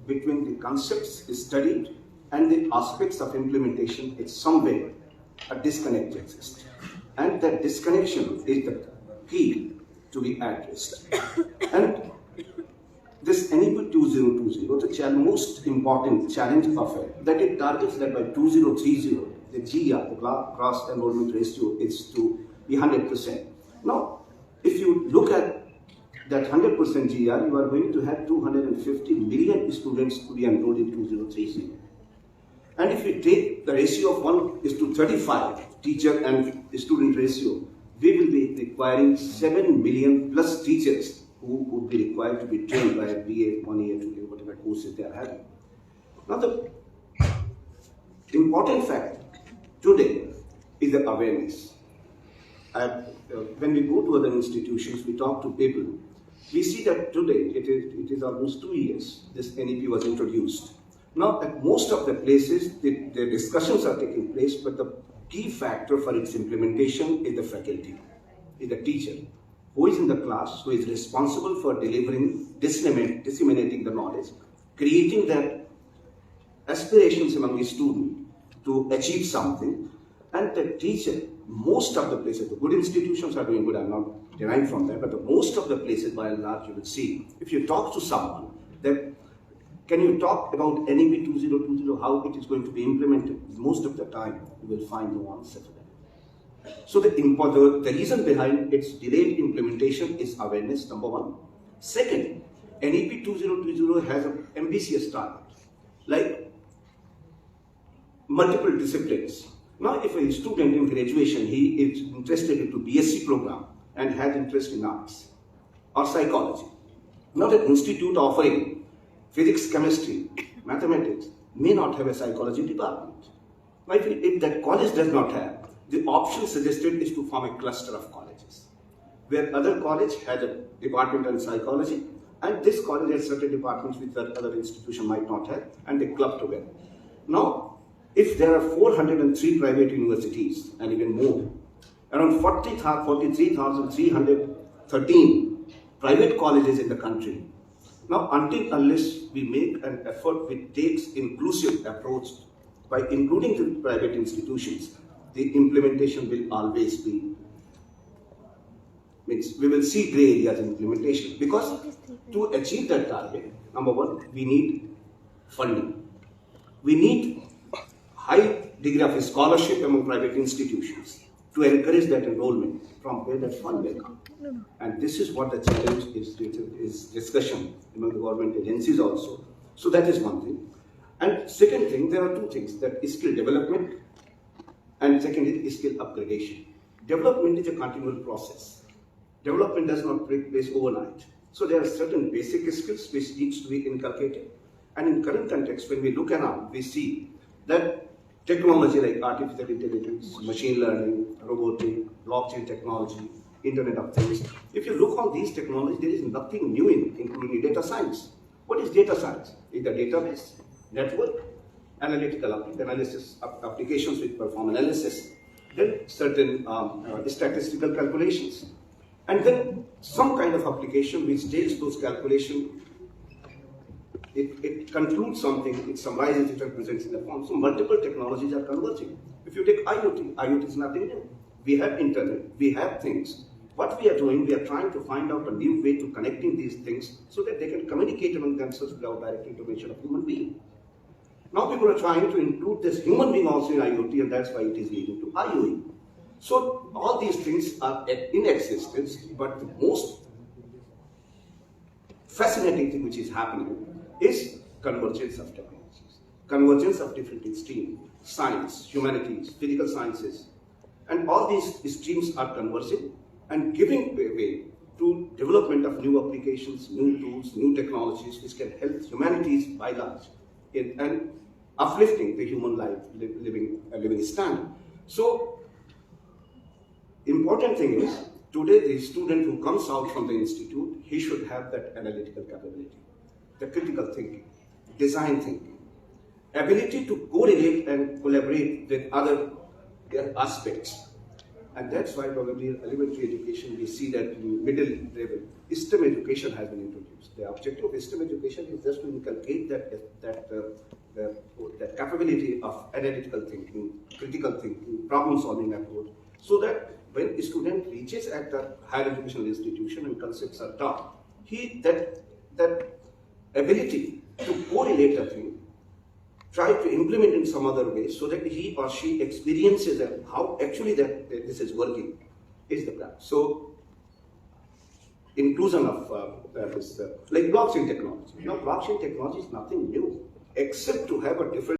between the concepts studied and the aspects of implementation, it's somewhere a disconnect exists. And that disconnection is the key to be addressed. And this NEP 2020, the most important challenge of it, that it targets that by 2030, the GR, the gross enrollment ratio, is to be 100%. Now, if you look at that 100% GR, you are going to have 250 million students to be enrolled in 2030. And if we take the ratio of 1:35, teacher and student ratio, we will be requiring 7 million plus teachers who would be required to be trained by a BA, 1 year, 2 year, whatever courses they are having. Now, the important fact today is the awareness. When we go to other institutions, we talk to people, we see that today it is almost 2 years this NEP was introduced. Now, at most of the places, the discussions are taking place, but the key factor for its implementation is the faculty, is the teacher, who is in the class, who is responsible for delivering, disseminating the knowledge, creating that aspirations among the student to achieve something. And the teacher, most of the places, the good institutions are doing good, I'm not denying from that, but most of the places by and large you will see, if you talk to someone, that can you talk about NEP 2020, how it is going to be implemented? Most of the time, you will find no answer to that. So the reason behind its delayed implementation is awareness, number one. Second, NEP 2020 has an ambitious target, like multiple disciplines. Now, if a student in graduation, he is interested into BSc program and has interest in arts or psychology. Now, the institute offering physics, chemistry, mathematics may not have a psychology department. But if that college does not have, the option suggested is to form a cluster of colleges, where other college has a department in psychology, and this college has certain departments which the other institution might not have, and they club together. Now, if there are 403 private universities, and even more, around 43,313 private colleges in the country. Now, unless we make an effort which takes inclusive approach by including the private institutions, the implementation will always be, we will see gray areas in implementation. Because to achieve that target, number one, we need funding. We need high degree of scholarship among private institutions to encourage that enrollment from where that fund will come. And this is what the challenge is discussion among the government agencies also. So that is one thing. And second thing, there are two things, that is skill development, and second is skill upgradation. Development is a continual process. Development does not take place overnight. So there are certain basic skills which needs to be inculcated. And in current context, when we look around, we see that technology like artificial intelligence, machine learning, robotic, blockchain technology, Internet of Things. If you look on these technologies, there is nothing new including data science. What is data science? It's the database, network, analytical analysis, applications which perform analysis, then certain statistical calculations, and then some kind of application which takes those calculations, it concludes something, it summarizes it and presents in the form. So multiple technologies are converging. If you take IoT, IoT is nothing new. We have internet, we have things. What we are doing, we are trying to find out a new way to connecting these things so that they can communicate among themselves without direct intervention of human being. Now people are trying to include this human being also in IoT, and that's why it is leading to IoE. So all these things are in existence, but the most fascinating thing which is happening is convergence of technologies, convergence of different streams, science, humanities, physical sciences, and all these streams are converging and giving way to development of new applications, new tools, new technologies which can help humanities by large and uplifting the human life, living standard. So, important thing is, today the student who comes out from the institute, he should have that analytical capability, the critical thinking, design thinking, ability to correlate and collaborate with other aspects, And that's why probably in elementary education we see that in middle level, STEM education has been introduced. The objective of STEM education is just to inculcate that capability of analytical thinking, critical thinking, problem solving approach, so that when a student reaches at the higher educational institution and concepts are taught, that ability to correlate a thing, try to implement in some other way so that he or she experiences how actually that this is working is the plan. So inclusion of like blockchain technology. Now blockchain technology is nothing new except to have a different